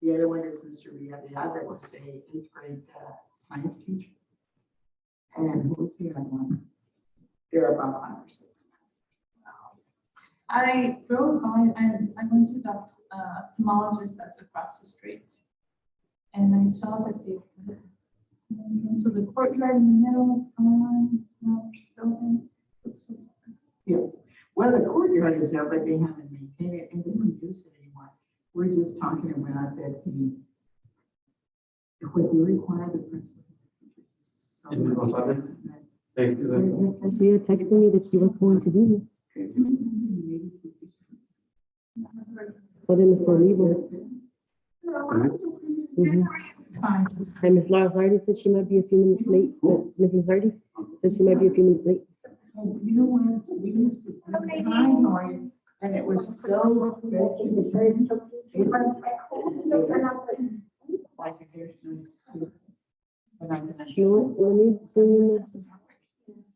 The other one is Mr. Villa. The other was a 8th grade science teacher. And who's the other one? They're about honors. I drove by and I went to the ophthalmologist that's across the street. And I saw that so the courtyard in the middle, it's on, it's not building. Yeah. Well, the courtyard is there, but they haven't maintained it and they don't use it anymore. We're just talking about that what they require the principals. Thank you. She had texted me that she was going to be here. But in the Solivo. And Ms. Lazardi said she might be a few minutes late, but Mrs. Zardi said she might be a few minutes late. You know what, we used to behind Noy, and it was so. She let me sing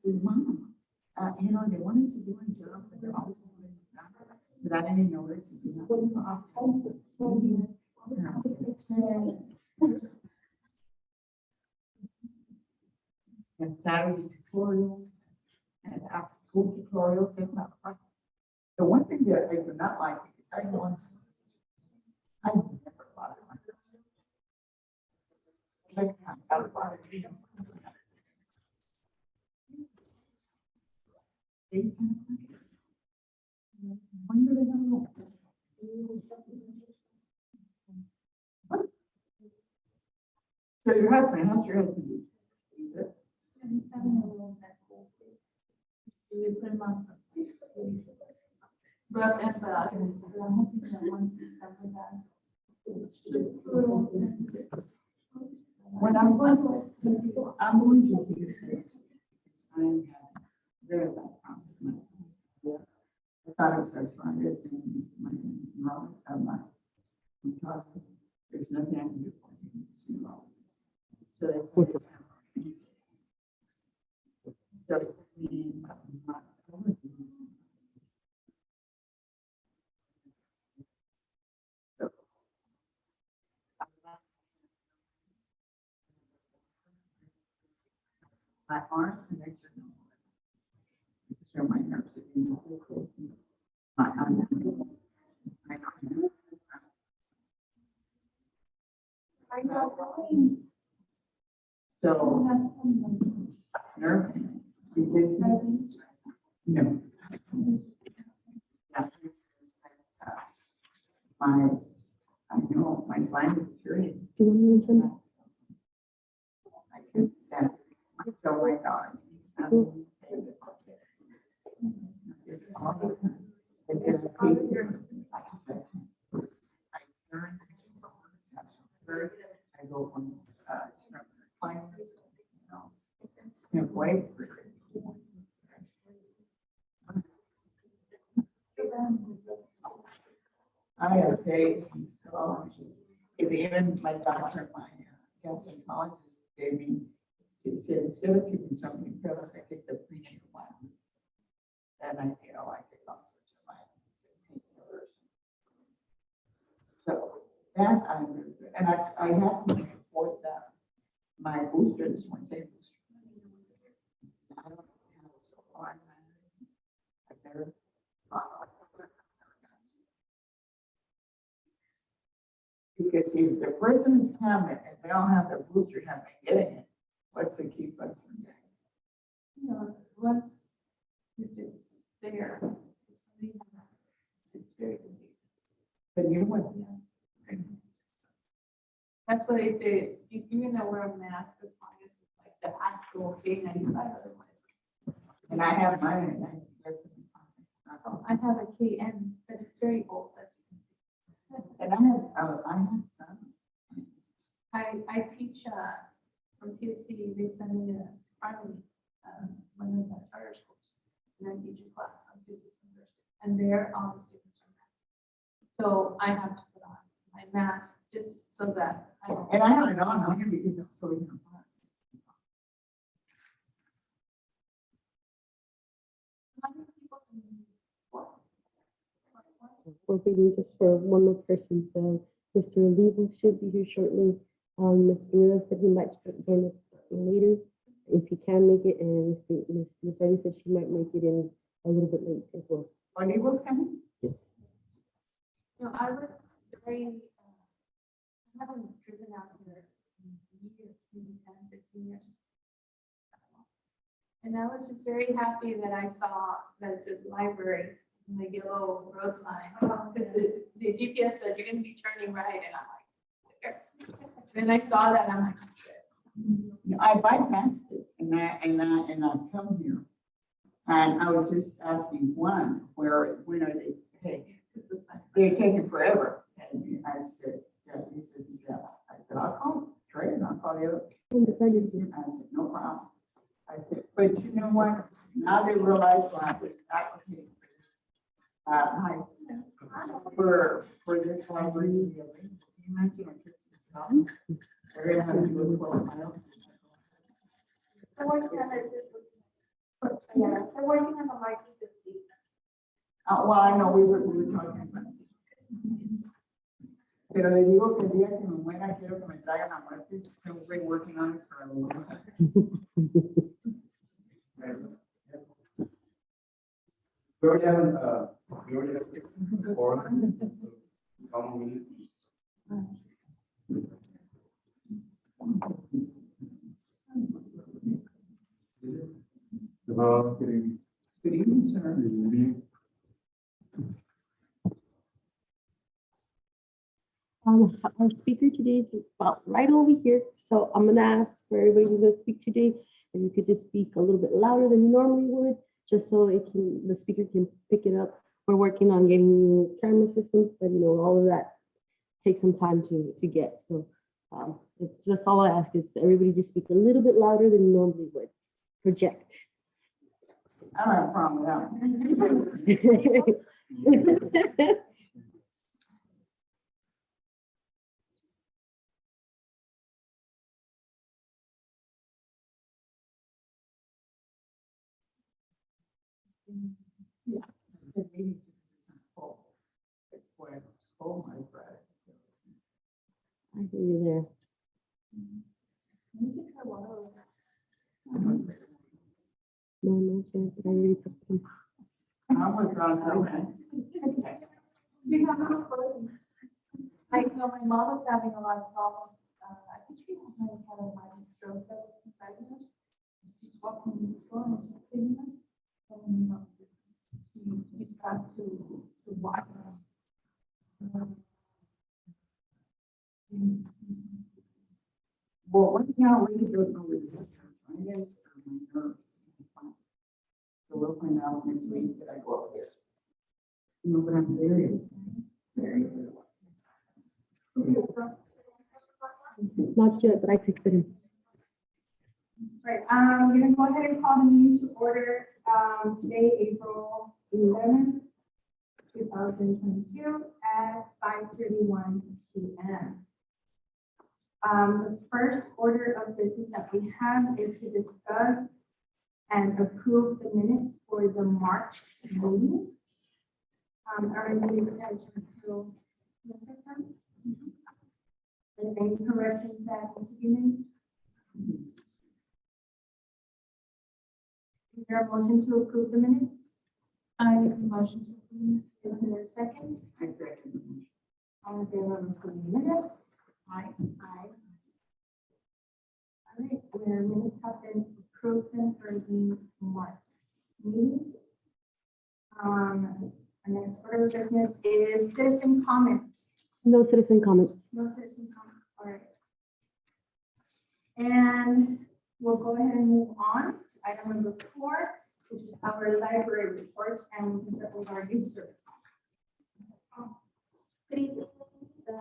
in Mom, you know, they want us to do a job, but they're always doing it without any notice. And Saturday tutorials and after school tutorials. The one thing that I do not like is I never thought of it. When do they have a look? So your husband, how's your husband? He's having a little bit cold. We put him on rough antibiotics, but I'm hoping that once he's done with that. When I'm going to use it. I'm very bad consequence. Yeah. I thought it was very fun. It's in my knowledge of my process. There's nothing I can do for you. So that's what it's. So my arm connects my nerves. My arm. So nerve. No. I know my spine is curious. Do you want me to send that? I can stand. Oh my God. I go on can't wait for it. I have paid so even my doctor, my gastroenterologist gave me, he said, instead of taking something pills, I take the prenatal vitamins. And I take all sorts of vitamins and painkillers. So that I'm really good. And I have to report that my booster this Wednesday booster. I don't have it so far. I've never because if the person is coming and they all have their booster, have been getting it, what's to keep us from getting it? You know, once if it's there, it's very dangerous. But you would, Yeah. That's why they say you're gonna wear a mask as long as it's like the actual K95. Otherwise, and I have mine, and I have a KN, but it's very old. As you can see. and I have some. I teach from TSC. They send me to Army, one of the charter schools, and I teach a class on Tuesdays and Thursdays, and they're all the students are masked. So I have to put on my mask just so that I don't. And I have it on here because I'm so young. We're waiting just for one more person, so Mr. Olivo should be here shortly. Mr. Miller said he might join us later if he can make it, and Ms. Hardy said she might make it in a little bit late as well. Olivo's coming? Yes. No, I was very, I haven't driven out here in years, maybe 10, 15 years. And I was just very happy that I saw that it's a library and the yellow road sign. Because the GPS said you're gonna be turning right, and I'm like, there. Then I saw that, I'm like, No, I bypassed it and I come here. And I was just asking one, when are they paying? They're taking forever. And I said, he said, yeah. I said, I'll call Trey and I'll call you. And the Sergeant I said, said, no problem. I said, but you know what? Now they realize why I was advocating for this. For this library to be available. Can you imagine our kids in Scotland? They're gonna have to do it for a while. they're working on it this week. Yeah, they're working on the market this week. Well, I know we were talking about it. Pero le digo que el día que me muera quiero que me traigan la muerte. Estoy working on it for a long time. We already have, forum. Common meeting. Good evening, sir. Our speaker today is about right over here. So I'm gonna ask for everybody who's gonna speak today, if you could just speak a little bit louder than you normally would, just so the speaker can pick it up. We're working on getting new camera systems, but all of that takes some time to get. So it's just all I ask is everybody just speak a little bit louder than you normally would. Project. I don't have a problem with that. Yeah. The meetings are just full. It's where it's full, my brother. I hear you there. No, chance, but I already took them. I'm with Brownsville, man. You have no clue. I know my mom is having a lot of problems. I think she has had a minor stroke that was diagnosed. She's walking in the store and she's cleaning them. And she's got to watch them. Well, right now, we don't know where the arthritis or my nerve is fine. So we'll find out next week that I go up there. But I'm very, very. Not yet, but I could put him. Right, I'm gonna go ahead and call the meeting to order, today, April 11th, 2022 at 5:31 p.m. The first order of business that we have is to discuss and approve the minutes for the March meeting. Are any extensions to and any corrections that need to be made? Is there a motion to approve the minutes? I make a motion to approve. Is there a second? I second. All in favor of approving the minutes? Aye. Aye. All right, the minutes have been approved then for the March meeting. Our next order of business is citizen comments. No citizen comments. No citizen comments, all right. And we'll go ahead and move on to item number 4, which is our library reports, and we can start with our youth services. Good evening. The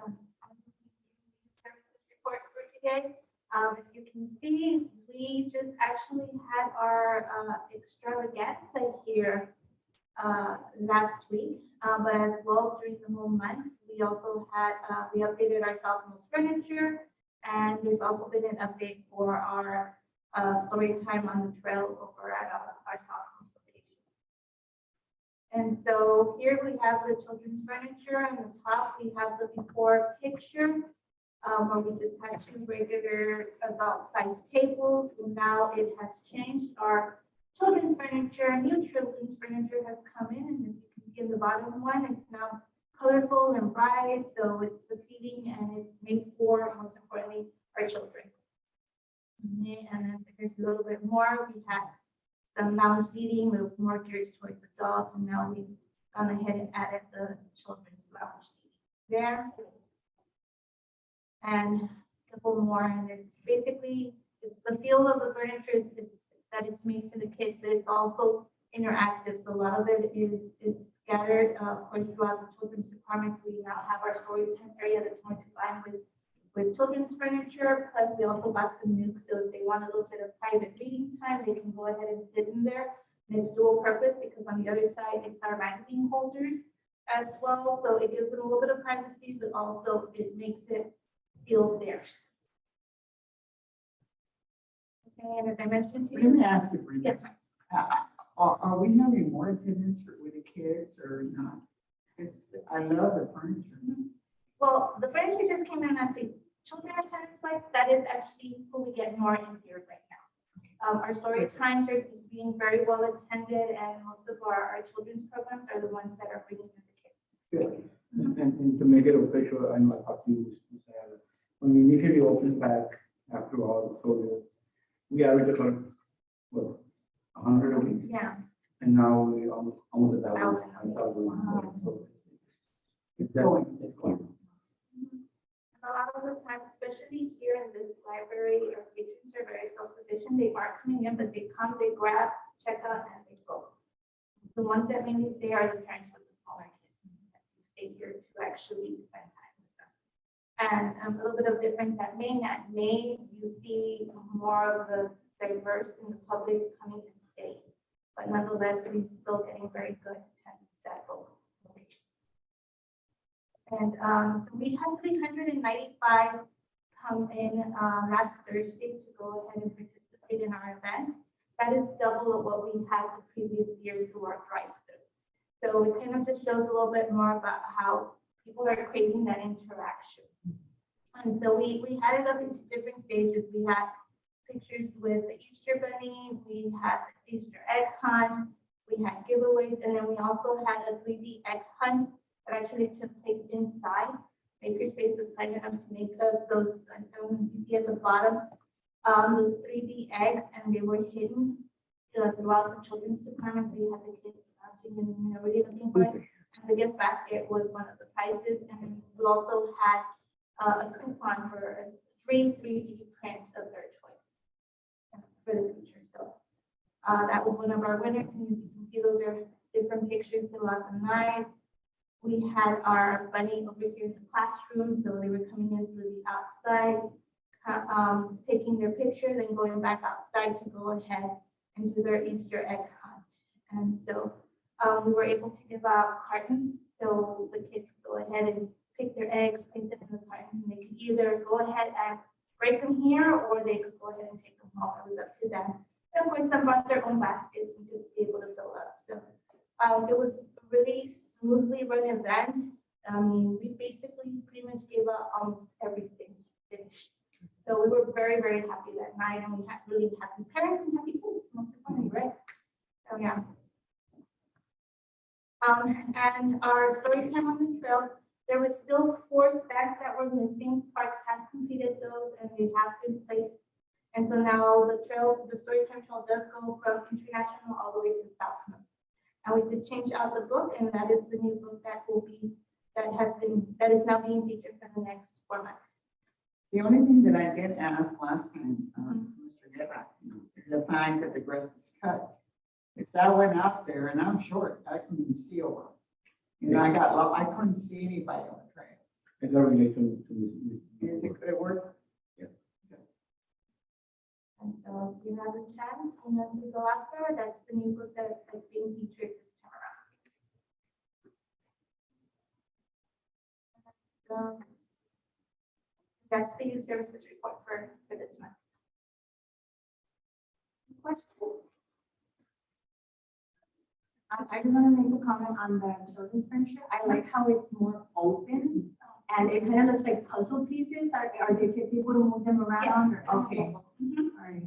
services report for today. As you can see, we just actually had our extravaganza here last week, but as well during the whole month, we also had we updated our sophomore furniture, and there's also been an update for our story time on the trail over at our sophomore location. And so here we have the children's furniture. On the top, we have the before picture, where we just had 2 regular adult-sized tables. And now it has changed. Our children's furniture, new children's furniture has come in, and as you can see in the bottom one, it's now colorful and bright, so it's appealing and it's made for, most importantly, our children. Okay, and then there's a little bit more. We had some lounge seating with more geared towards adults, and now we've gone ahead and added the children's lounge seating there. And a couple more, and it's basically, it's the feel of the furniture is that it's made for the kids, but it's also interactive. So a lot of it is scattered, of course, throughout the children's departments. We now have our story time area that's more defined with children's furniture. Plus, we also bought some nukes, so if they want a little bit of private reading time, they can go ahead and sit in there. And it's dual purpose because on the other side, it's our magazine holders as well. So it gives them a little bit of privacy, but also it makes it feel theirs. Okay, and as I mentioned to Let you, me ask you, Brenda, yes, are we having more attendance with the kids or not? I love the furniture. well, the furniture just came in last week. Children are tenants like that is actually who we get more in here right now. Our story times are being very well attended, and most of our children's programs are the ones that are bringing in the kids. Good. And to make it official, I know I talked to you, Sarah, when we initially opened back after all, so we averaged about, what, 100 a week? Yeah. And now we almost 1,000. Wow. So It's going. it's going. A lot of the time, especially here in this library, our patrons are very self-sufficient. They are coming in, but they come, they grab, check out, and they go. The ones that mainly stay are the parents with the smaller kids that stay here to actually spend time with us. And a little bit of difference at Maine. At Maine, you see more of the diverse in the public coming and staying. But nonetheless, we're still getting very good attendance at both locations. And so we had 395 come in last Thursday to go ahead and participate in our event. That is double of what we had the previous year through our drive-through. So it kind of just shows a little bit more about how people are craving that interaction. And so we had it up into different stages. We had pictures with the Easter Bunny, we had the Easter egg hunt, we had giveaways, and then we also had a 3D egg hunt that actually took place inside. Makerspace was kind enough to make us those, you see at the bottom, those 3D eggs, and they were hidden throughout the children's department. So you had the kids watching and really looking for it. And the gift basket was one of the prizes, and we also had a coupon for a free 3D print of their choice for the future. So that was one of our winners, and you can see those are different pictures throughout the night. We had our bunny over here in the classroom, so they were coming in through the outside, taking their pictures and going back outside to go ahead and do their Easter egg hunt. And so we were able to give out cartons, so the kids could go ahead and pick their eggs, place it in the cartons, and they could either go ahead and break them here, or they could go ahead and take them home. It was up to them. And of course, some brought their own baskets and just be able to fill up. So it was a really smoothly run event. I mean, we basically pretty much gave out almost everything finished. So we were very, very happy that night, and we had really happy parents and happy kids, most importantly, right? So yeah. And our story time on the trail, there was still 4 stacks that were missing. Parks have completed those, and they have been placed. And so now the trail, the story time trail does go from International all the way to Southmost. And we did change out the book, and that is the new book that is now being featured for the next 4 months. The only thing that I did ask last time, Mr. Guerra, is the fact that the grass is cut. Because I went out there and I'm short, I couldn't even see over. You know, I couldn't see anybody on the trail. It's not related to Is it work? And so if you have a chance, and then to go out there, that's the new book that's being featured this time around. That's the youth services report for this month. Questions? I just want to make a comment on the children's furniture. I like how it's more open and it kind of looks like puzzle pieces. Are they able to move them around? Or, okay. All right.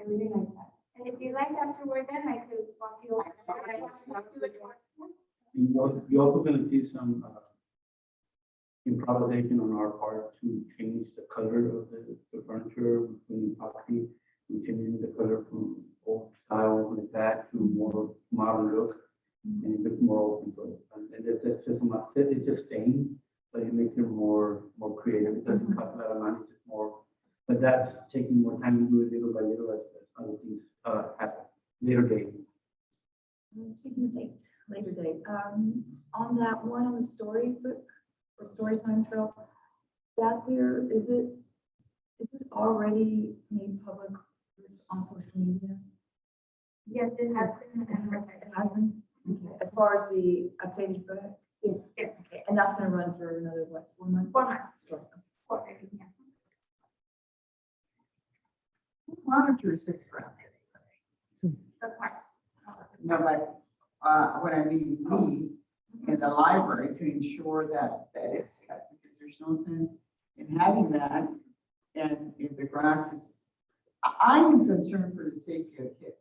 I really like that. And if you like after we're done, I could walk you over. You're also gonna see some improvisation on our part to change the color of the furniture between epoxy. We changing the color from old style like that to more modern look and a bit more open. So, and that's just not, it's just stain, but it makes it more creative. It doesn't cost a lot of money, it's just more, but that's taking more time to do it little by little as other things happen. Later date. Speaking of date, later date, on that one on the storybook or storytime trail, that there, is it already made public on social media? Yes, it has been. It has been? Okay, as far as the updated book? Yes. Okay, and that's gonna run for another, what, 4 months? 4 months. Sure. 4 months, yeah. Who monitors this around here? The parks. No, but, what I mean, we in the library to ensure that it's cut, because there's no sense in having that. And if the grass is, I am concerned for the safety of kids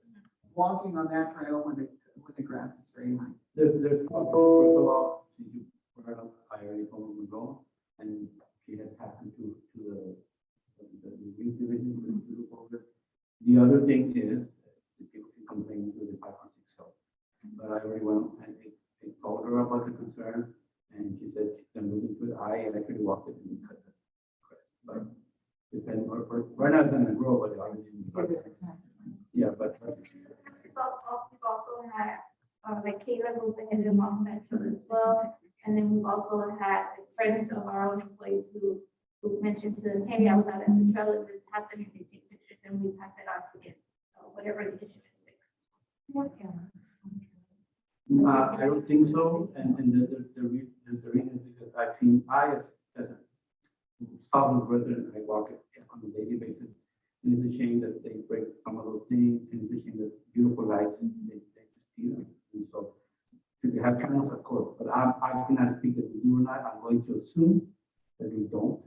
walking on that trail when the grass is very high. There's first of all, you put her up higher from the goal, and she has happened to the youth division to look over. The other thing is, the people can complain to the 5 or 6 help. But I already went and I told her about the concern, and she said she's gonna look into it. I actually walked it and cut the grass. But depending on, right now it's gonna grow, but obviously. Yeah, but. We've also had, like Kayla goes ahead and walks that trail as well. And then we've also had friends of our own employees who mentioned to them, hey, I was out at the trail and this happened, and they take pictures and we pass it on to get whatever the issue is fixed. I don't think so, and the reason is because I've seen, as a Southern resident, I walk it on a daily basis. And it's a shame that they break some of those things, and it's a shame that beautiful lights, they just steal them. And so, should they have cameras, of course, but I cannot speak that we do or not. I'm going to assume that we don't,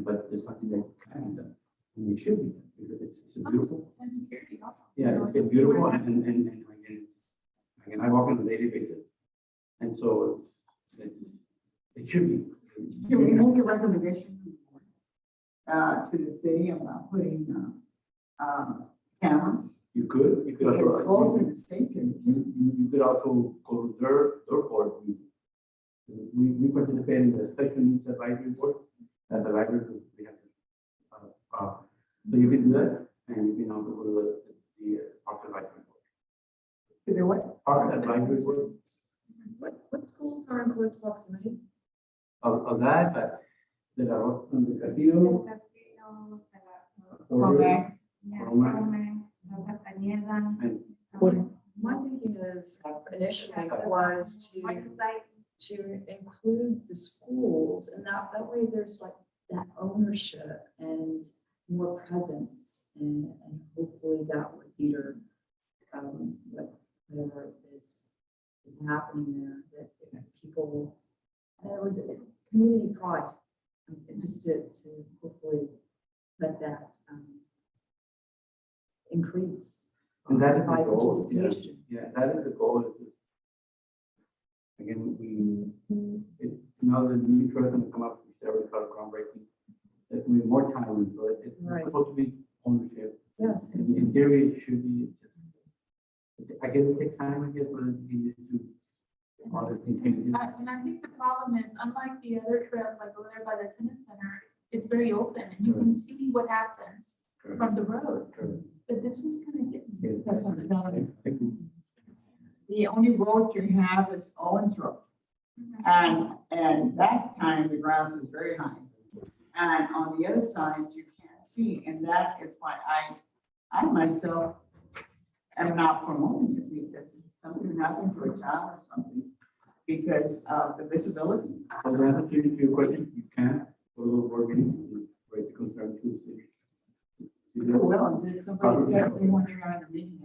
but there's something that can be done, and it should be done, because it's a beautiful. And security also. Yeah, it's beautiful, and again, I walk on a daily basis, and so it should be. Can we make a recommendation to the city about putting cameras? You could Both also, in the state and you could also go to their board. We participate in the special needs advisory board, as the library, we have to, so you can do that, and you can also go to the Park Advisory Board. to the what? Park Advisory Board, What schools are in close proximity? of that, the Castillo, Correct. and My thinking is initially was to include the schools, and that way there's like that ownership and more presence, and hopefully that would deter whatever is happening there, that people, in other words, community pride, and just to hopefully let that increase. And that is the by goal, yeah, participation. yeah, that is the goal, is just, again, it's now the new trust gonna come up, we already started groundbreaking. There's gonna be more time, so it's Right. supposed to be ownership. Yes. In theory, it should be, I guess it takes time, I guess, but it's used to all this changes. And I think the problem is, unlike the other trails, like over there by the tennis center, it's very open and you can see what happens from the road. But this one's kind of hidden. The only road you have is Owens Road. And that time the grass was very high. And on the other side, you can't see, and that is why I myself am not promoting it, because something happened to a child or something, because of the visibility. So to answer to your question, you can go to the board meetings and raise the concern to the city. Well, and did somebody tell me when you're on a meeting?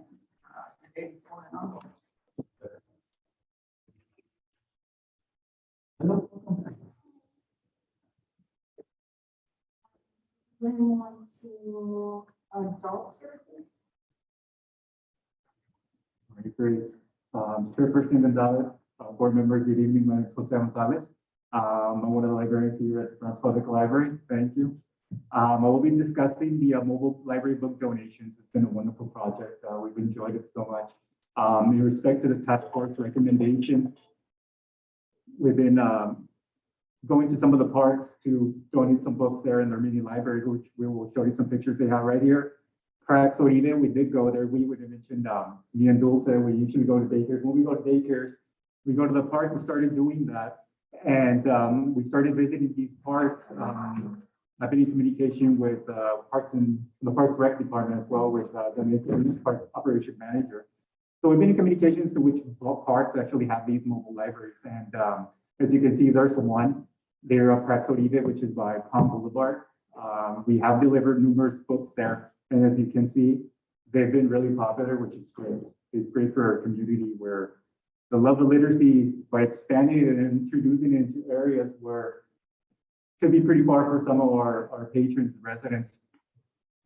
The day before and all? Hello. Moving on to adult services. Very great. Chairperson Gonzalez, board members, good evening. My name is Jose Gonzalez. I'm one of the librarians here at the Brownsville Public Library. Thank you. I will be discussing the mobile library book donations. It's been a wonderful project. We've enjoyed it so much. In respect to the task force recommendation, we've been going to some of the parks to donate some books there in their mini libraries, which we will show you some pictures they have right here. Cracks Oride, we did go there. We would have mentioned me and Dulce, we usually go to daycares. When we go to daycares, we go to the park and started doing that. And we started visiting these parks. I've been in communication with the Parks Rec Department as well with the park operation manager. So we've been in communications to which parks actually have these mobile libraries. And as you can see, there's one. They're up Cracks Oride, which is by Palm Boulevard. We have delivered numerous books there. And as you can see, they've been really popular, which is great. It's great for our community where the love of literacy, by expanding it and introducing it into areas where it could be pretty far for some of our patrons, residents.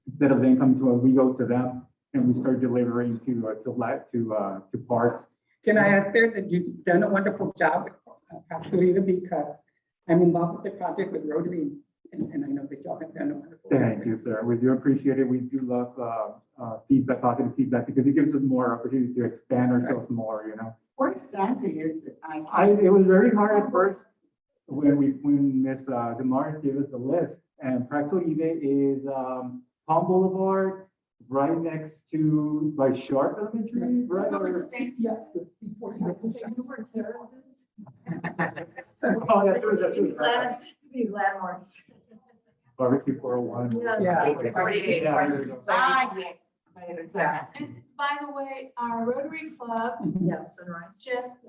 Instead of them coming to us, we go to them and we start delivering to parks. Can I add there that you've done a wonderful job with Pastorita, because I'm involved with the project with Rotary, and I know that y'all have done a wonderful job. Thank you, sir. We do appreciate it. We do love feedback, positive feedback, because it gives us more opportunity to expand ourselves more, you know. Where exactly is it? It was very hard at first when Ms. Damaris gave us the list, and Cracks Oride is Palm Boulevard, right next to by Sharp Elementary, right? Or- Yeah. the Oh, that's true. These landmarks. Barbecue 401. Yeah. Yeah, there you go. Yes. And by the way, our Rotary Club Yes, Sunrise. just,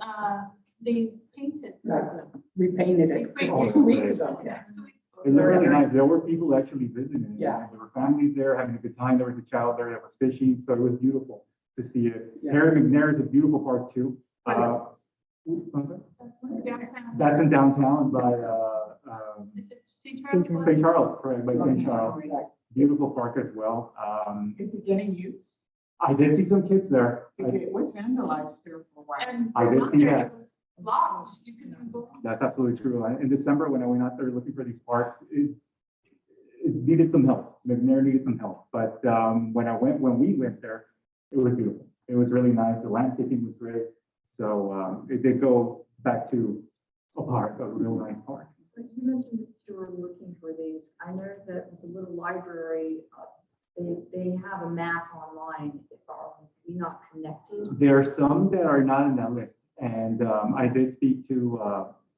they painted. We painted They it painted 2 weeks it. ago, yeah. It was really nice. There were people actually visiting. Yeah. There were families there having a good time. There was a child there that was fishing, so it was beautiful to see it. Yeah. Harry McNair is a beautiful park too. Downtown. That's in downtown by Is it St. Charles? St. Charles, correct, by St. Charles. Beautiful park as well. Is it getting used? I did see some kids there. It was vandalized there for a while. And I did see that. it was locked. You couldn't go. That's absolutely true. In December, when I went out there looking for these parks, it needed some help. McNair needed some help. But when we went there, it was beautiful. It was really nice. The landscaping was great. So it did go back to a park, a real nice park. But you mentioned that you were looking for these. I know that with the little library, they have a map online. Are we not connected? There are some that are not in that list. And I did speak to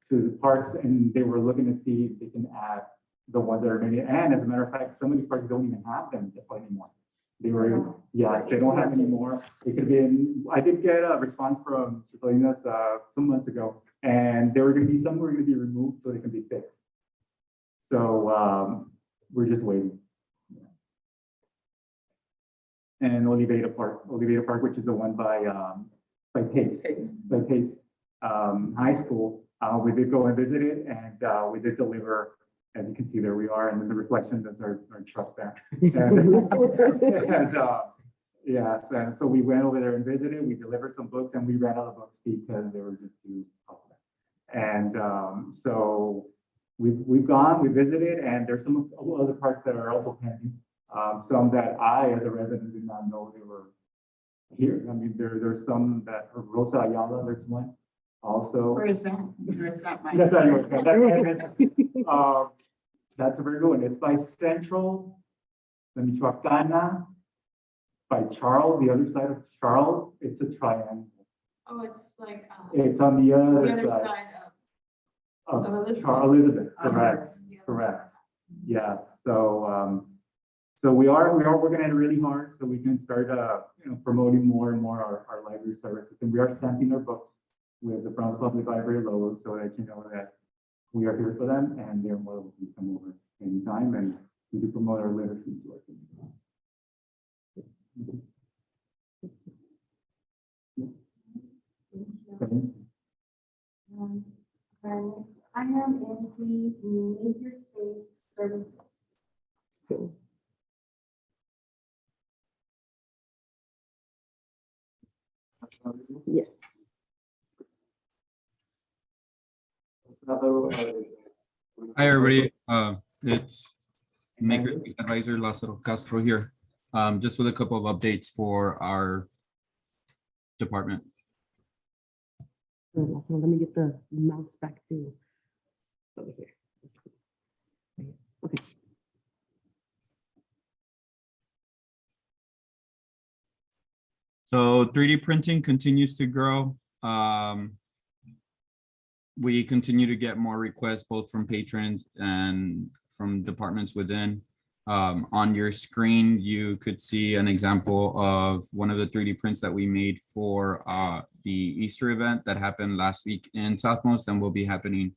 the parks, and they were looking to see if they can add the ones that are maybe. And as a matter of fact, some of these parks don't even have them anymore. They were, yes, they don't have any more. It could have been, I did get a response from Salinas some months ago, and there were going to be some were going to be removed so they can be fixed. So we're just waiting. And Oliveda Park, which is the one by Pace High School. We did go and visit it, and we did deliver. As you can see, there we are, and then the reflection is our truck there. Yes, and so we went over there and visited. We delivered some books, and we ran out of books because they were just too popular. And so we've gone, we visited, and there's some other parks that are also pending. Some that I, as a resident, did not know they were here. I mean, there's some that Rosa Ayala, there's one also. Where is that? That's not my. That's not yours. That's a very good one. It's by Central, the Michoacana, by Charles, the other side of Charles. It's a triangle. Oh, it's like, It's on the the other other side side of Elizabeth. Elizabeth, correct, correct. Yeah, so we are working at it really hard so we can start, promoting more and more our library services. And we are stamping our books with the Brownsville Public Library logo so that you know that we are here for them and they're more welcome to come over anytime, and we do promote our literacy to our community. Our next I am in the major space services. Cool. Yes. Hi, everybody. It's Maker Advisor Lázaro Castro here. Just with a couple of updates for our department. So let me get the mouse back to over here. Okay. So 3D printing continues to grow. We continue to get more requests both from patrons and from departments within. On your screen, you could see an example of one of the 3D prints that we made for the Easter event that happened last week in Southmost and will be happening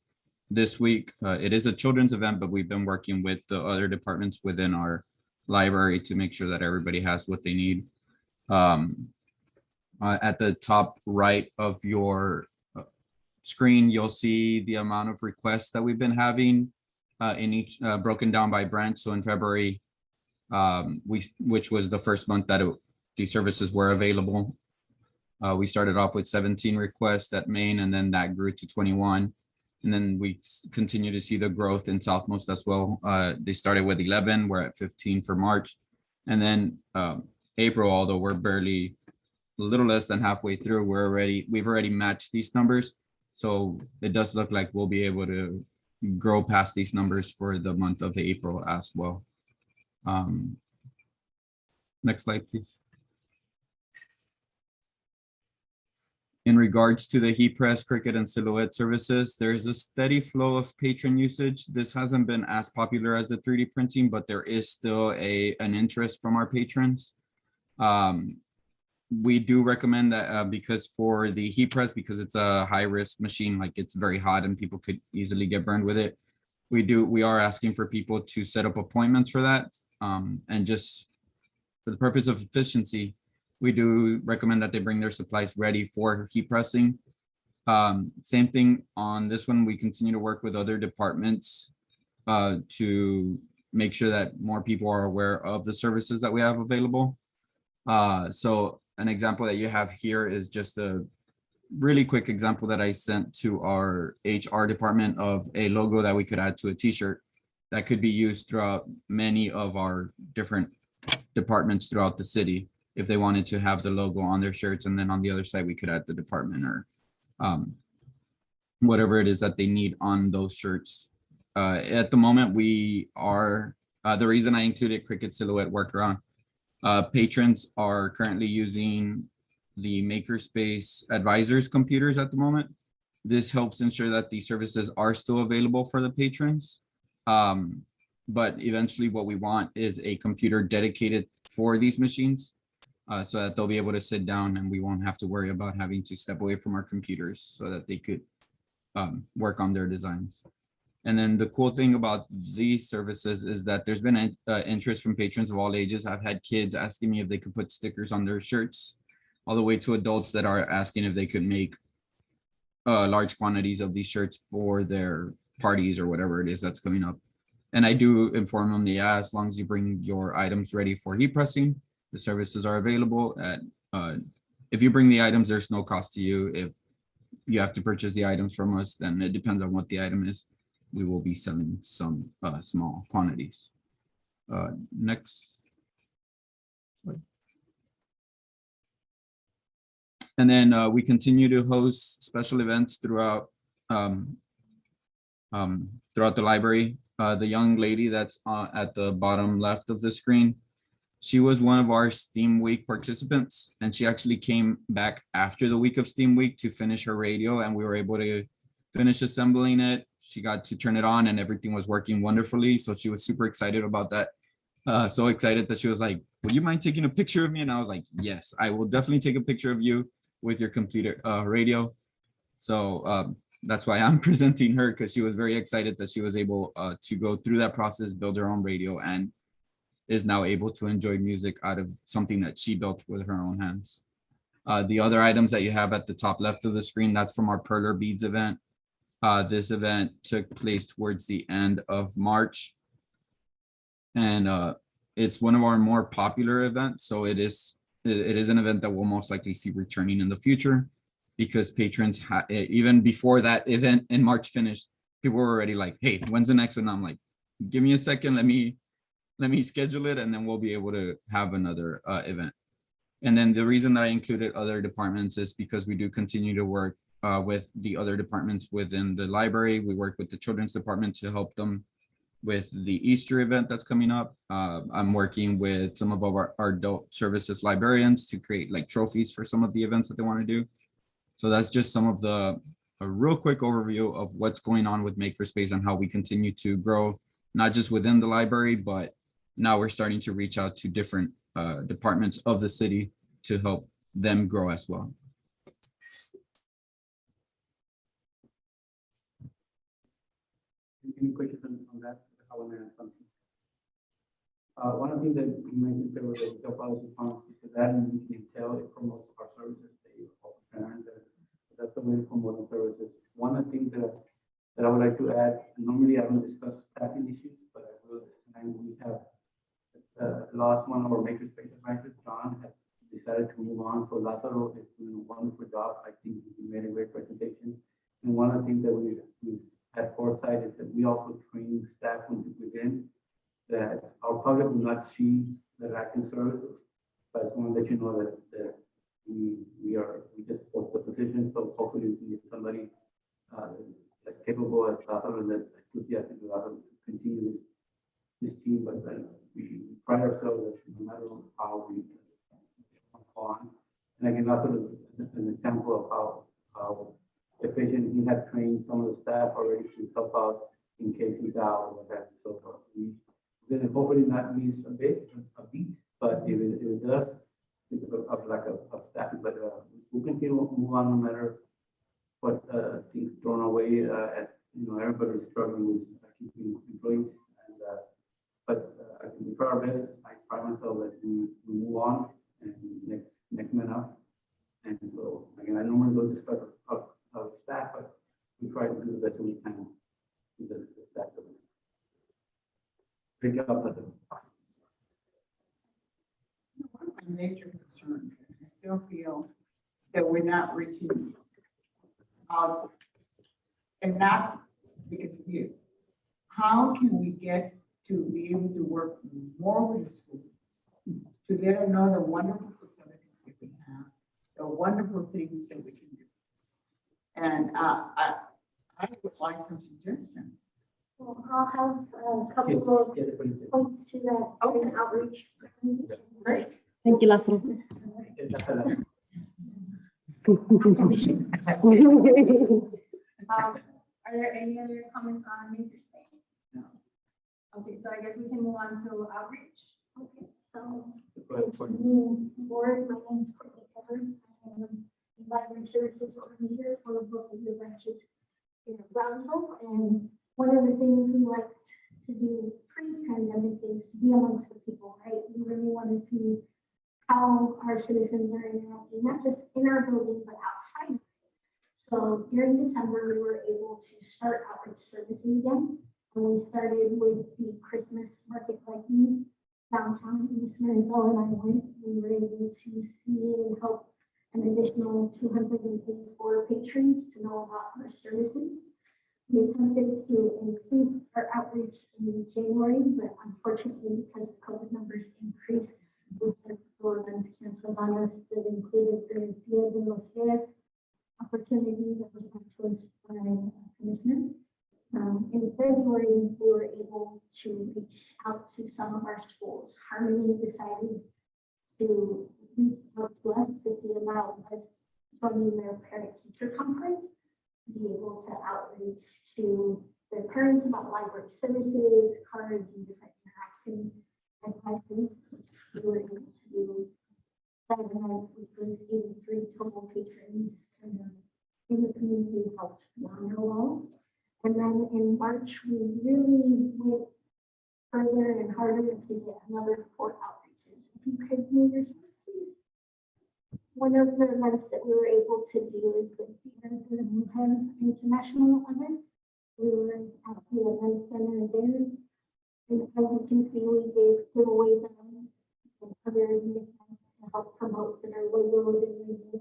this week. It is a children's event, but we've been working with the other departments within our library to make sure that everybody has what they need. At the top right of your screen, you'll see the amount of requests that we've been having in each broken down by branch. So in February, which was the first month that these services were available, we started off with 17 requests at Maine, and then that grew to 21. And then we continue to see the growth in Southmost as well. They started with 11, we're at 15 for March. And then April, although we're barely a little less than halfway through, we've already matched these numbers. So it does look like we'll be able to grow past these numbers for the month of April as well. Next slide, please. In regards to the heat press, Cricut, and Silhouette services, there's a steady flow of patron usage. This hasn't been as popular as the 3D printing, but there is still an interest from our patrons. We do recommend that because for the heat press, because it's a high risk machine, like it's very hot and people could easily get burned with it. We are asking for people to set up appointments for that. And just for the purpose of efficiency, we do recommend that they bring their supplies ready for heat pressing. Same thing on this one. We continue to work with other departments to make sure that more people are aware of the services that we have available. So an example that you have here is just a really quick example that I sent to our HR department of a logo that we could add to a t-shirt that could be used throughout many of our different departments throughout the city if they wanted to have the logo on their shirts, and then on the other side we could add the department or whatever it is that they need on those shirts. At the moment, we are the reason I included Cricut Silhouette Workaround. Patrons are currently using the Makerspace Advisors computers at the moment. This helps ensure that the services are still available for the patrons. But eventually what we want is a computer dedicated for these machines so that they'll be able to sit down and we won't have to worry about having to step away from our computers so that they could work on their designs. And then the cool thing about these services is that there's been interest from patrons of all ages. I've had kids asking me if they could put stickers on their shirts, all the way to adults that are asking if they could make large quantities of these shirts for their parties or whatever it is that's coming up. And I do inform them, yeah, as long as you bring your items ready for heat pressing, the services are available. If you bring the items, there's no cost to you. If you have to purchase the items from us, then it depends on what the item is. We will be selling some small quantities. Next. And then we continue to host special events throughout throughout the library. The young lady that's at the bottom left of the screen, she was one of our STEAM Week participants, and she actually came back after the week of STEAM Week to finish her radio, and we were able to finish assembling it. She got to turn it on and everything was working wonderfully. So she was super excited about that. So excited that she was like, would you mind taking a picture of me? And I was like, yes, I will definitely take a picture of you with your completed radio. So that's why I'm presenting her, because she was very excited that she was able to go through that process, build her own radio, and is now able to enjoy music out of something that she built with her own hands. The other items that you have at the top left of the screen, that's from our Perler Beads event. This event took place towards the end of March. And it's one of our more popular events. So it is an event that we'll most likely see returning in the future, because patrons even before that event in March finished, people were already like, hey, when's the next one? I'm like, give me a second, let me schedule it, and then we'll be able to have another event. And then the reason that I included other departments is because we do continue to work with the other departments within the library. We work with the children's department to help them with the Easter event that's coming up. I'm working with some of our adult services librarians to create like trophies for some of the events that they want to do. So that's just some of a real quick overview of what's going on with Makerspace and how we continue to grow, not just within the library, but now we're starting to reach out to different departments of the city to help them grow as well. Any questions on that? I want to add something. One of the things that you mentioned there was a job policy policy, so that you can tell it promotes our services. They also parents, that's the way to promote the services. One of the things that I would like to add, normally I don't discuss staffing issues, but I will this time. We have lost one of our Makerspace advisors. John has decided to move on, so Lazaro is doing a wonderful job. I think he made a great presentation. And one of the things that we had foresight is that we also train staff when we begin, that our public will not see the lack in services, but I just want to let you know that we just post the position, so hopefully we can get somebody as capable as Lazaro and that enthusiastic to continue this team. But we pride ourselves that no matter how we on, and I can also an example of how efficient he had trained some of the staff already to help out in case he's out or whatever. So we then hopefully not miss a beat, but if it does, because of lack of staffing, but we'll continue to move on no matter what things thrown away. As you know, everybody's struggling with keeping employees, and but I think we try our best. I pride myself that we move on and next man up. And so again, I normally go discuss of staff, but we try to do the best we can with the staff. Great job, Lazaro. One of my major concerns, and I still feel that we're not reaching out, and not because of you. How can we get to be able to work more with schools to let them know the wonderful facilities that we have, the wonderful things that we can do? And I would like some suggestions. Well, I'll have a couple of points to that open outreach. Great. Thank you, Lazaro. Are there any other comments on Makerspace? No. Okay, so I guess we can move on to outreach. Okay, so board, my name is Courtney Tedder. I am library services coordinator for both of the branches in Brownsville. And one of the things we like to do pre-pandemic is be amongst the people, right? We really want to see how our citizens are interacting, not just in our building, but outside. So during December, we were able to start outreach services again. And we started with the Christmas market lightning downtown in Marysville, and I went. We were able to see and help an additional 284 patrons to know about our services. We attempted to increase our outreach in January, but unfortunately, because COVID numbers increased, we had several events canceled on us that included the Dia de los Reyes opportunity that was brought to us by Commissioner. In February, we were able to reach out to some of our schools. Harmony decided to reach out to us to see about us joining their parent-teacher conference, to be able to outreach to their parents about library services, cards, and different interaction advices. We were able to do that event with 83 total patrons in the community helped beyond our walls. And then in March, we really went further and harder to get another 4 outreaches. If you could move your slide, please. one of the events that we were able to do is the Wuhan International event. We were at the event center there. And as you can see, we gave giveaways and other events to help promote that are logo related to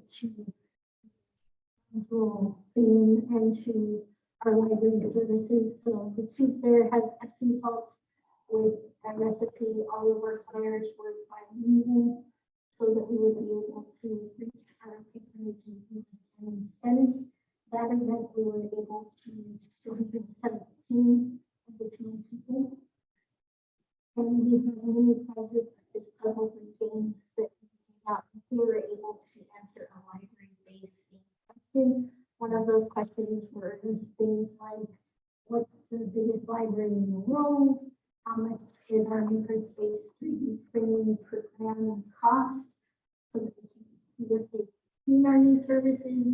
theme and to our library services. So the tube there has Epsom salts with a recipe. All of our flyers were bilingual so that we would be able to reach our patrons and instead that event we were able to reach 217 additional people. And we have many prizes such as puzzles and games that we were able to answer a library-based question. One of those questions were things like, what's the biggest library in the world? How much is our makerspace 3D printing program cost? So that we can see if they've seen our new services.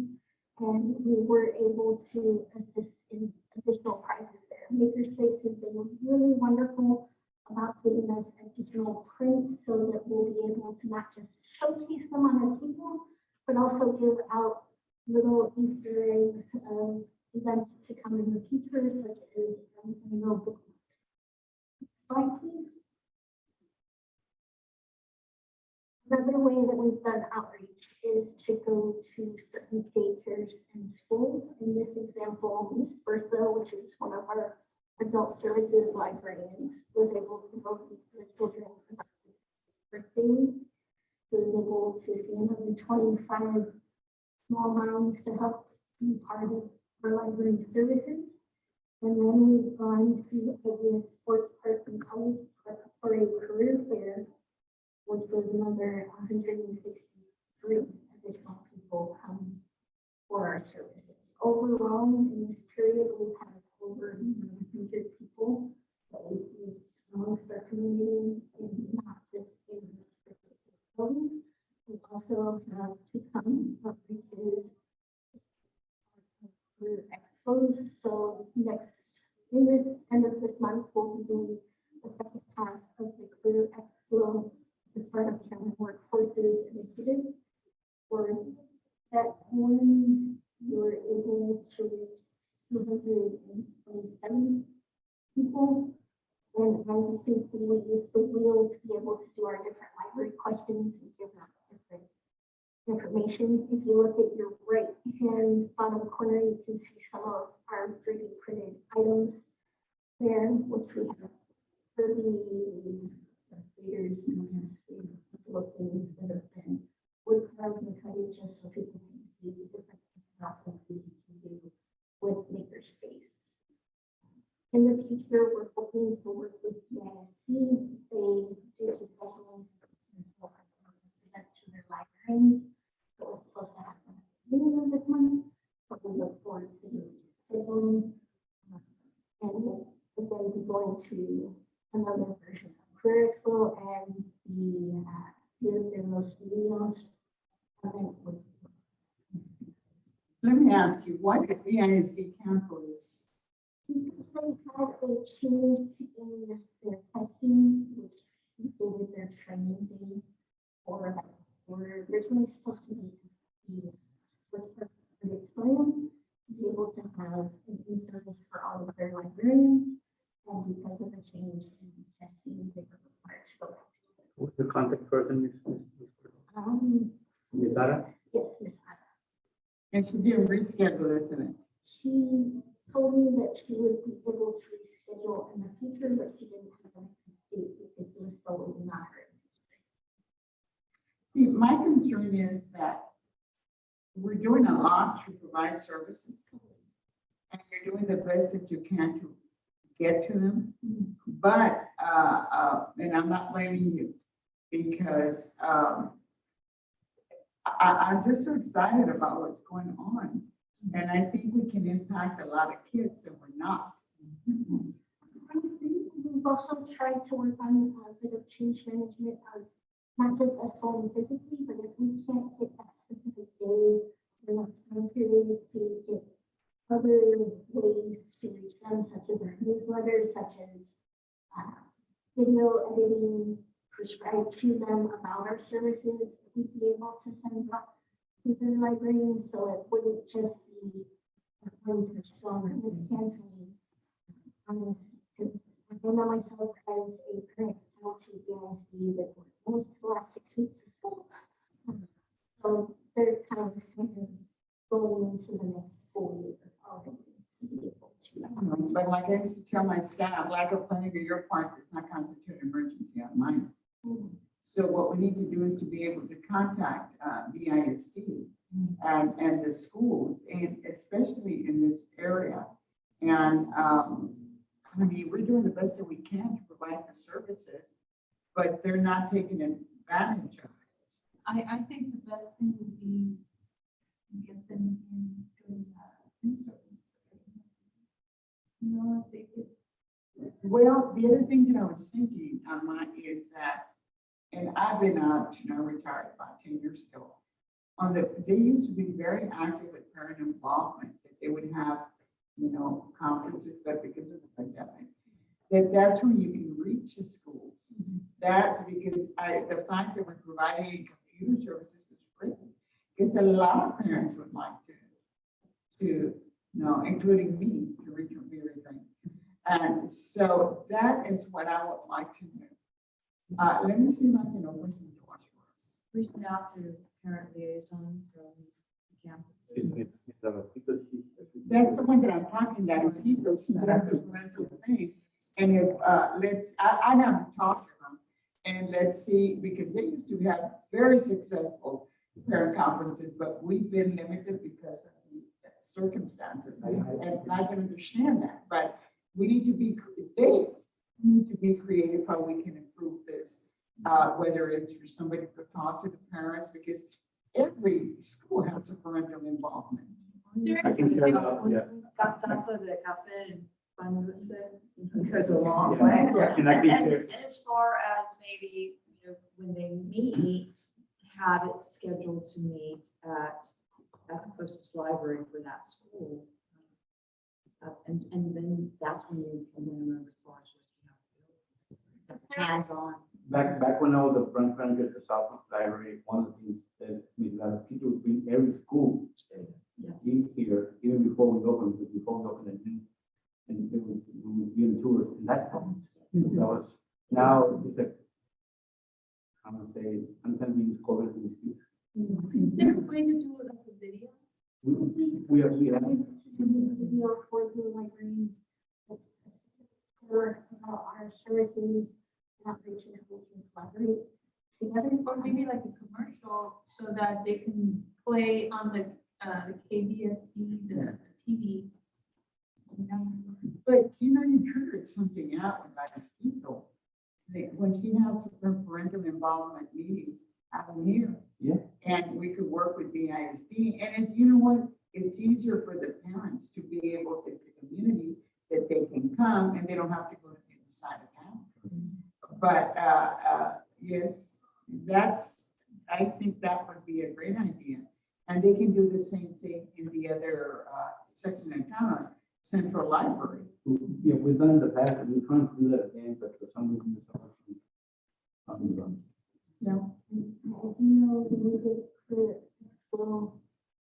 And we were able to assist in additional prizes there. Makerspace has been really wonderful about giving us additional prints so that we'll be able to not just showcase them on our table, but also give out little Easter eggs of events to come in the future, such as bookmarks. Slide, please. Another way that we've done outreach is to go to certain daycares and schools. In this example, Miss Bertha, which is one of our adult services librarians, was able to go to the children birthday week. She was able to see another 25 small minds to help be part of our library services. And then we've gone to a sports park and college for a career fair, which was another 163 additional people come for our services. Overall, in this period, we've had over 100 people that we've reached amongst our community, and not just in specific buildings. We also have to come up with career expos. So in this end of this month, we'll be doing the second half of the career expo as part of County Workforces Initiative. For that one, we were able to reach 227 people. And as you can see, we used the wheel to be able to do our different library questions and give out different information. If you look at your right hand bottom corner, you can see some of our 3D printed items there, which we have for the readers and things that have been wood carved and cutted just so people can see the different processes you can do with makerspace. In the future, we're hoping to work with CISC. They do special event to their librarians. It was supposed to happen at the beginning of this month, but we look forward to scheduling. And we'll again be going to another version of Career Expo and the Dia de los Niños event. Let me ask you, why did the ISD cancel this? Because they had a change in their testing, which included their training day for that. We're originally supposed to be the auditorium to be able to have an in-service for all of their librarians. And because of the change in testing, they were required to go back to it. Who's the contact person? Miss Sara? Yes, Miss Anna. And she didn't reschedule it tonight. She told me that she would be able to reschedule in the future, but she didn't have a date because it was so not her. See, my concern is that we're doing a lot to provide services. And you're doing the best that you can to get to them. But, and I'm not blaming you because I'm just so excited about what's going on. And I think we can impact a lot of kids and we're not. We've also tried to work on a bit of change management of not just us going physically, but if we can't get that specific day or that time period to get other ways to reach them, such as our newsletter, such as video editing, prescribe to them about our services, we'd be able to send out to the librarians, so it wouldn't just be a room to show them this campaign. Because I know myself as a parent, I want to be able to see that most of the last 6 weeks of school. So they're kind of going into the next school year already to be able to. But like I used to tell my staff, lack of planning to your point does not constitute an emergency on mine. So what we need to do is to be able to contact BISD and the schools, and especially in this area. And I mean, we're doing the best that we can to provide the services, but they're not taking advantage of it. I think the best thing would be to get them in during you know, if they could. Well, the other thing that I was thinking on mine is that, and I've been out, you know, retired about 10 years ago. They used to be very active with parent involvement, that they would have, you know, conferences, but because of the pandemic, that's when you can reach the schools. That's because the fact that we're providing computer services is great, because a lot of parents would like to, you know, including me, to reach everything. And so that is what I would like to do. Let me see if I can open some doors for us. Reaching out to parent liaison from campus. That's the one that I'm talking about, is he goes, that's the parental thing. And if, I haven't talked to them, and let's see, because they used to have very successful parent conferences, but we've been limited because of the circumstances. And I can understand that, but we need to be, they need to be creative how we can improve this. Whether it's for somebody to talk to the parents, because every school has a parental involvement. I can share that, yeah. Taza de Café and Pan Dulce, it goes a long Yeah. way. Yeah, and I can share. And as far as maybe, you know, when they meet, have it scheduled to meet at the closest library for that school. And then that's when you can win them over as far as what you have. Hands-on. Back when I was a branch manager at the Southwest Library, one of the things that we had people would bring every school Yes. in here, even before we opened, because before we opened a new, and we would be on tours, and that's fun. That was, now it's like, I'm gonna say, sometimes we use covers and speaks. Is there a way to do it like a video? We have, Video for the librarians for our services, outreach and how we can collaborate together. Or maybe like a commercial so that they can play on the KBSD, the TV. But you know, you triggered something out with like a Cecil. When she has her parental involvement meetings out here. Yeah. And we could work with BISD, and you know what? It's easier for the parents to be able, it's a community that they can come and they don't have to go to the other side of town. But yes, I think that would be a great idea. And they can do the same thing in the other section of town, Central Library. yeah, we've done in the past, and we're trying to do that again, but for some reason, it's not. Yeah. I do know the movie for school,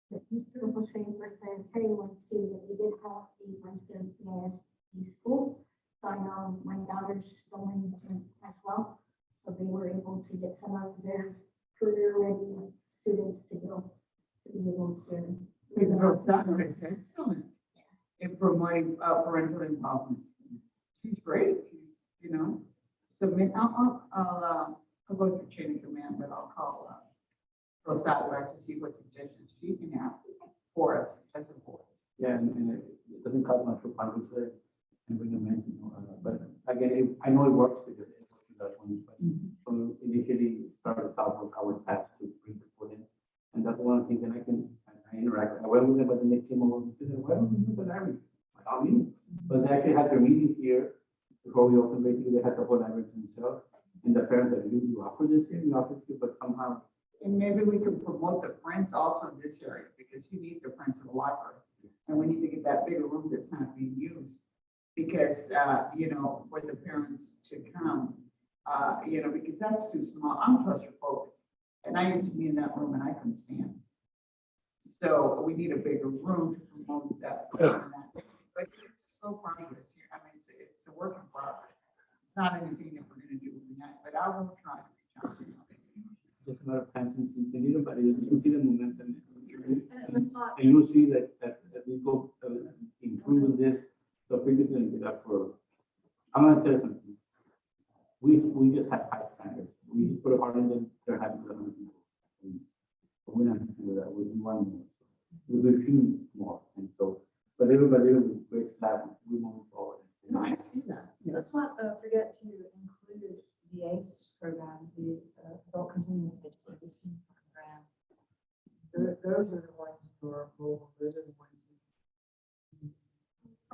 the Easter was saying for the Perry one too, that we did have a bunch of BISD schools. So I know my daughter's going as well. So they were able to get some of their career ready students to go to be able to. Ms. Rosado is excellent in promoting parental involvement. She's great. She's, you know, submit, I'll go through chain of command, but I'll call Rosado to see what suggestions she can have for us as a board. Yeah, and it doesn't cost much for Pan Dulce and bring them in, you know, but again, I know it works because it works with that one. But from initially started Southwest, I was asked to bring people in, and that's one thing that I interact. I went with them, but then they came over and said, "Why don't we do the library?" I mean, but they actually had their meetings here before we opened. Basically, they had the whole library to themselves, and the parents said, "You offer this here, you offer this here," but somehow. And maybe we can promote the friends also in this area, because you need the friends of the library. And we need to get that bigger room that's not being used. Because, you know, for the parents to come, You know, because that's too small. I'm claustrophobic. And I used to be in that room and I couldn't stand. So we need a bigger room to promote that. But it's slow progress here. I mean, it's a work in progress. It's not anything that we're gonna do overnight, but I will try to reach out to you. Just a matter of time since you know, but you can see the momentum. And it's not, And you'll see that we go improve this, so we can get up for, I'm gonna tell you something. We just have high standards. We just put a heart in them, they're happy with them. But we're not happy with that, we want more. We've seen more, and so, but little by little, we're slab, we move forward. No, I see that. let's not forget to include the ACE program, the adult continuing education program. Those are the ones who are mobile, those are the ones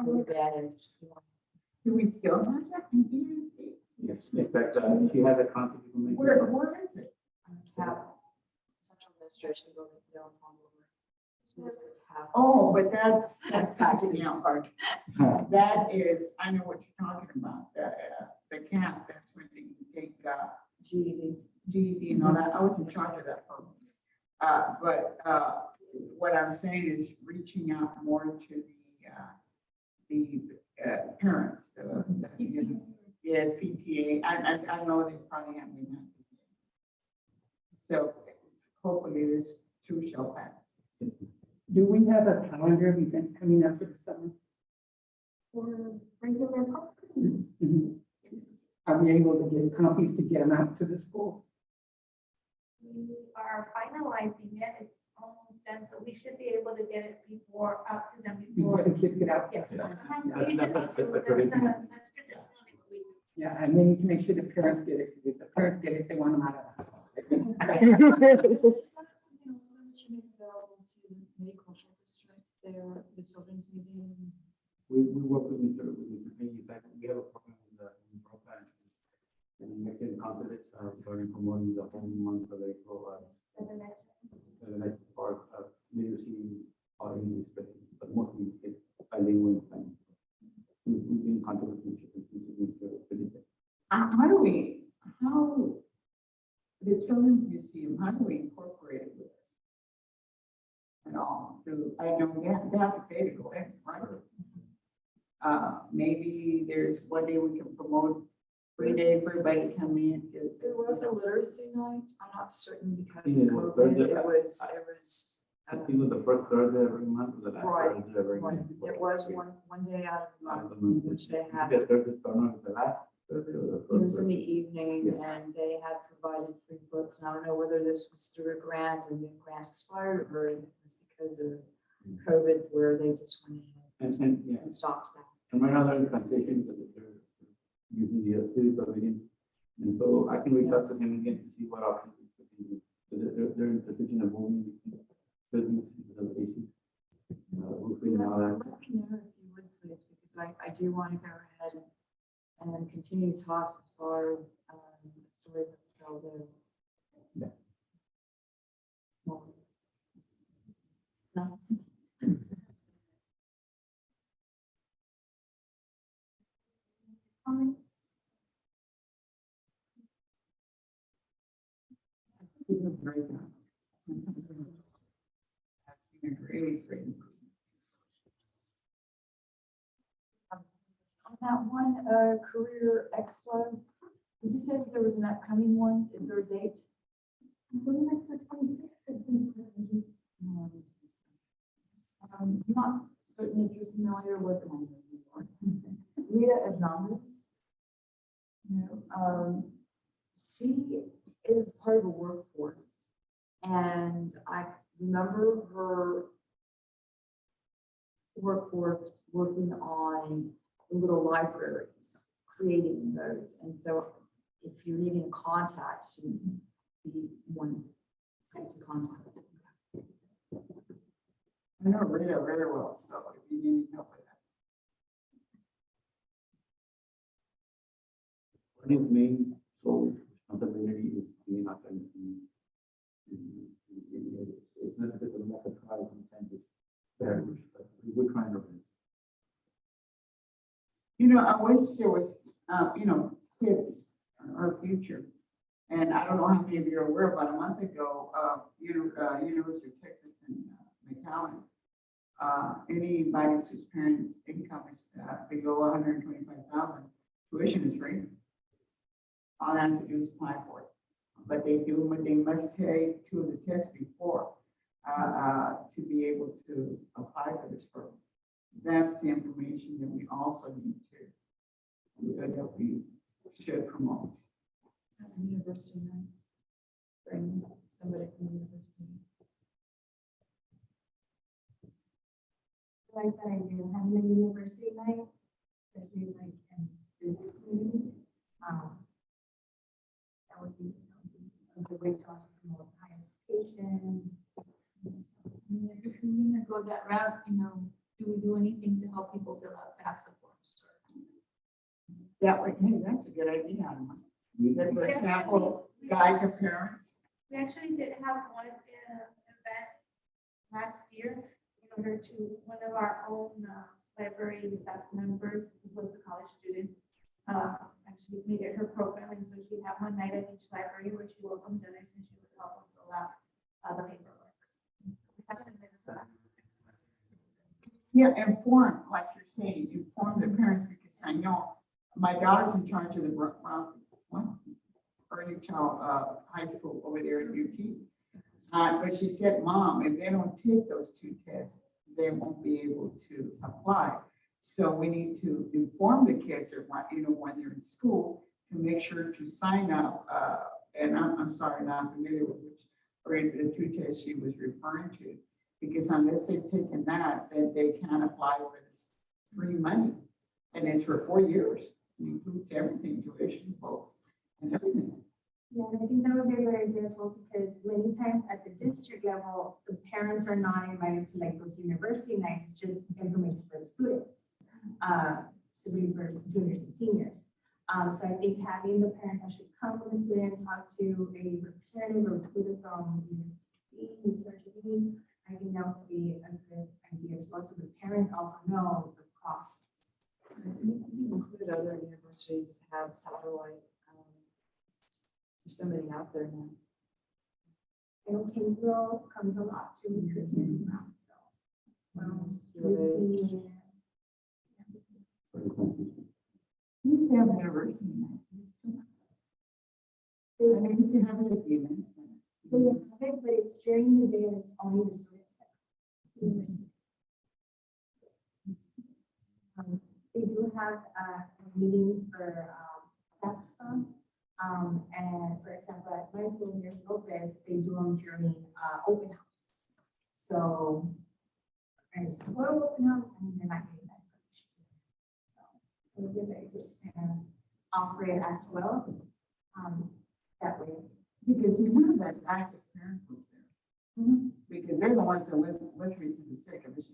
who advantage. Do we still have that continuously? Yes, in fact, she has a contact information. Where is it? Cap, Central Administration Building, downtown. So this is half. Oh, but that's taxing out part. That is, I know what you're talking about, the camp, that's when they take, GED. GED and all that. I was in charge of that program. But what I'm saying is reaching out more to the parents, yes, PTA. I know they probably have been. So hopefully this too shall pass. Do we have a calendar of events coming up for the summer? For regular programs. Mhm. Are we able to get copies to get them out to the school? We are finalizing it, it's almost done, so we should be able to get it out to them Before before. the kids get out? Yes. Yeah. We usually do, that's traditionally what we do. Yeah, and we need to make sure the parents get it, because if the parents get it, they want them out of the house. Something also that you make available to many cultural districts, there, the children's museum. We work with Mr. Payne. In fact, we have a program in Brooklyn. And the Mexican consulates are starting promoting the whole month of April. For the next The next part of literacy or English, but mostly it's bilingual. And we've been in contact with Mr. How the Children's Museum, how do we incorporate it with this? At all? I know they have to pay to go in, right? Maybe there's one day we can promote free day for everybody to come in. There was a literacy night, I'm not certain because of Yeah, it was COVID, Thursday. it was. I think it was the first Thursday every month, or the last Right, Thursday every Right, month. it was one day out of the Out of month, the month. which they had. The Thursday, the last Thursday or the It first was in the Thursday. evening Yes. and they had provided free books. And I don't know whether this was through a grant and the grant expired or it was because of COVID where they just went ahead Yeah, and stopped that. and right now they're in transition because they're using the city pavilion. And so I can reach out to him again to see what options we could do. So they're in position of moving business into other issues. We'll figure out that. Let me know if you would please, because I do want to go ahead and continue talks as far as the story of the trail there. Yeah. No. comments. It's a great job. That's been a great, great improvement. On that one, career expo, did you say that there was an upcoming one? Is there a date? I'm not certain if you're familiar with Rita Hernandez. No, she is part of the workforce, and I remember her workforce working on little libraries, creating those. And so if you're needing a contact, she would be one to contact. I know Rita very well, so if you need help with that. One of his main sole responsibility is being authentic. It's not because of the method trial sometimes it's barriers, but we're trying to. You know, I wish there was, you know, kids our future. And I don't know how many of you are aware, about a month ago, University of Texas in McAllen, anybody's whose parents' income is below 125,000, tuition is free. All they have to do is apply for it. But they must take 2 of the tests before to be able to apply for this program. That's the information that we also need that we should promote. At the university night. Bring somebody from the university. Like that idea of having a university night, especially like in this community. That would be a good way to also promote higher education. I mean, if you're gonna go that route, do we do anything to help people fill out FAFSA forms? That way, hey, that's a good idea. Alma. That, for example, guide to parents. We actually did have one event last year in order to, one of our own library staff members, who was a college student, actually made it her program, and so she had one night at each library where she welcomed others and she would help them fill out the paperwork. Yeah, inform, like you're saying, inform the parents, because I know my daughter's in charge of the early child high school over there at UT. But she said, Mom, if they don't take those 2 tests, they won't be able to apply. So we need to inform the kids that, when they're in school, to make sure to sign up. And I'm sorry, not familiar with which, or the 2 tests she was referring to, because unless they've taken that, then they can't apply for this free money. And it's for 4 years. It includes everything, tuition, books, and everything. Yeah, and I think that would be a great idea as well, because many times at the district level, the parents are not invited to like those university nights, it's just information for the students. Specifically for juniors and seniors. So I think having the parents actually come with the student, talk to a representative or recruiter from university, I think that would be a good idea as well, so the parents also know the process. Include other universities that have satellite. There's so many out there now. I know Kingsville comes a lot to recruit here in Brownsville. You used to have an university nights. I mean, you can have it at the events. They have it, but it's during the day and it's only the students. They do have meetings for FAFSA. And for example, at my school here in Lopez, they do them during open house. So there's a photo open house and they're not getting that information. So it would be very good to kind of offer it as well. That way. Because you know that active parent group there. Because they're the ones that literally to the sick of it.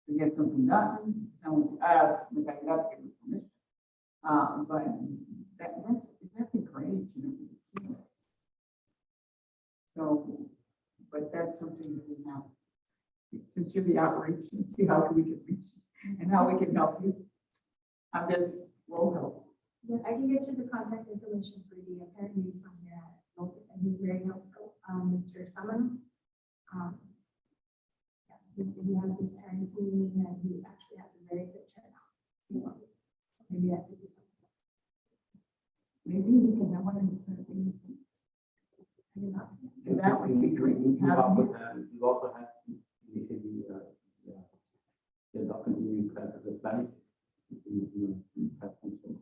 To get something done. Someone asked, but I got to give permission. But that'd be great, So, but that's something that we have. Since you're the outreach, and see how we can reach and how we can help you. I'm just, will help. Yeah, I can get you the contact information for the parent liaison here at Lopez, and he's very helpful, Mr. Summer. Yeah, he has his parent meeting, and he actually has a very good turnout. Maybe that could be something. Maybe we can have one of these kind of things. That would be great. You also have initially the continuing class of Spanish.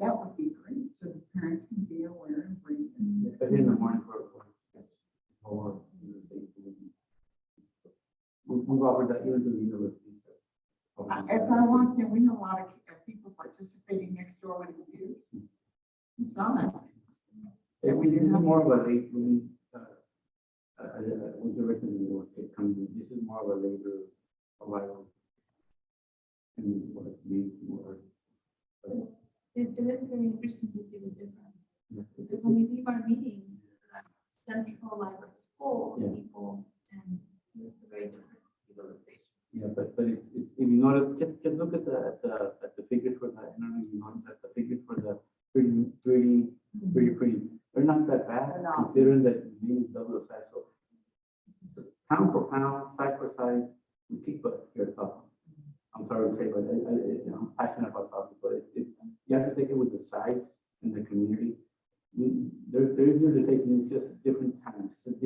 That would be great, so the parents can be aware and bring them. Especially in the morning for we've offered that even to the university. If I walked in, we have a lot of people participating next door with computers. You saw that. Yeah, we did more of a late, with the rest of the university coming in. This is more of a later arrival. And what it means more. It is very interesting to see the difference. Because when we leave our meetings, central library school people, and it's a very different utilization. Yeah, but it's if you notice, just look at the figures for the, I don't know if you noticed that the figures for the 30 printing considering that the mean is double the size, so pound for pound, size for size, we keep it here, so. I'm sorry to say, but I'm passionate about soccer, but you have to take it with the size and the community. There's utilization, it's just different times, it's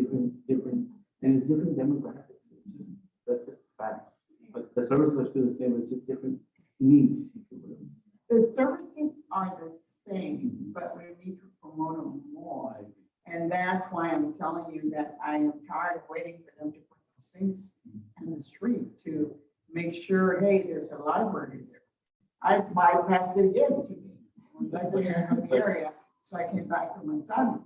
different, and it's different demographics. It's just, that's just a fact. But the services are still the same, it's just different needs, if you will. The services are the same, but we need to promote them more. And that's why I'm telling you that I am tired of waiting for them to put those things in the street to make sure, hey, there's a library there. I bypassed it again to me. Like we are in the area, so I came back to my son.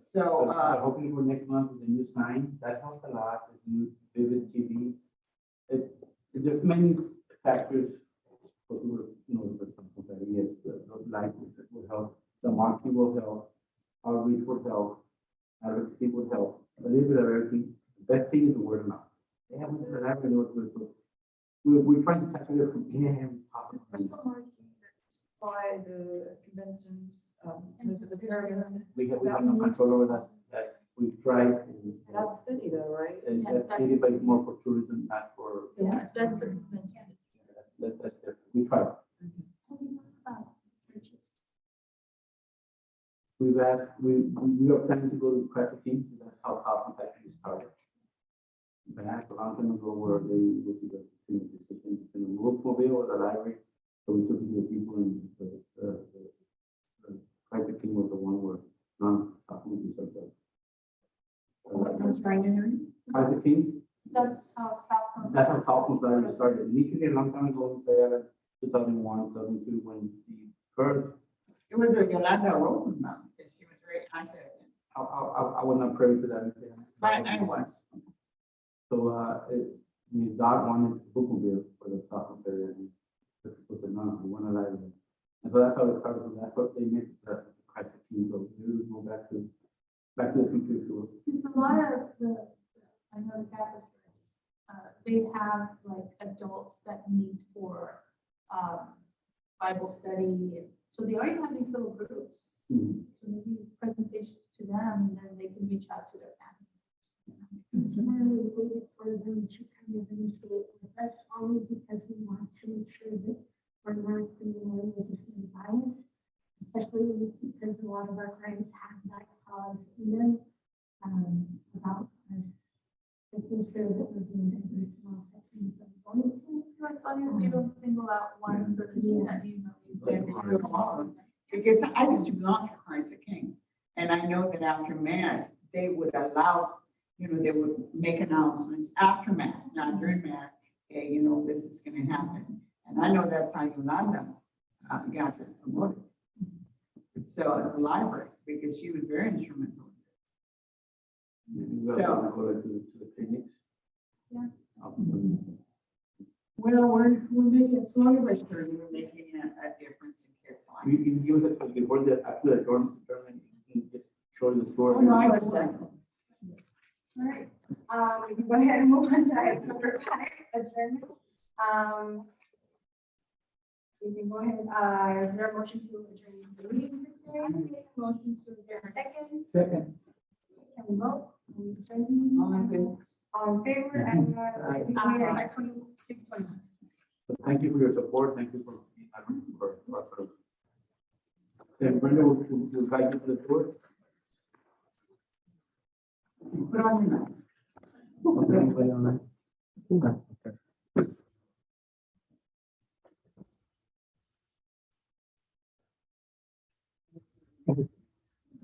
So, Hoping for next month with a new sign, that helps a lot, with new vivid TV. There's many factors for people, for something that yes, the light will help, the marketing will help, outreach will help, advocacy will help, a little bit of everything. The best thing is the word of mouth. They haven't said that, but we're trying to touch it from every possible. By the conventions, the pavilion. We have no control over that we try and. That's city though, right? And that's city, but it's more for tourism, not for. Yeah, that's the convention. That's it. We try. We've asked, we are planning to go to Crackety, that's how South actually started. We asked a long time ago where they would be the decision in the Wolfmobile or the library. So we took it to the people and the Crackety was the one where non-stop movies like that. that's right in Crackety, That's how South. that's how South Library started. We took it a long time ago, there, 2001, 2002, when the first. it was with Yolanda Rosenbaum, because she was very active. I was not privy to that. But I was. So, my dad wanted to bookmobile for the Stockholm area, and the people said, no, we want a library. And so that's how it started, and that's what they made the crisis team, so we will go back to the future tour. It's a lot of I know the Catholic Church, they have like adults that meet for, Bible study. So they already have these little groups. Mhm. So maybe presentations to them, and then they can reach out to their families. We waited for them to kind of initiate with us only because we want to make sure that we're not creating religious bias, especially because a lot of our clients have that cause in them, about us making sure that we're being diverse in all sections of the community. So as long as you don't single out one religion that you know. And good law. Because I used to belong to Christ the King. And I know that after Mass, they would allow, they would make announcements after Mass, not during Mass. Hey, this is going to happen. And I know that's how Yolanda got promoted. So at the library, because she was very instrumental. We also go to the clinics. Yeah. Well, we're making, slowly but surely, we're making a difference in kids' You lives. can give us before the, after the tournament, you can just show the tour. Oh, no, I was All right. We can go ahead and move on to item number 5, adjournment. We can go ahead, is there a motion to adjourn the meeting today? Motion to adjourn. Second, Second. can we vote? All in favor? All in favor, and, we are at 26:20. So thank you for your support, thank you for us. Then Brenda will guide you to the tour. Put on your mask. Okay, anybody online? Okay.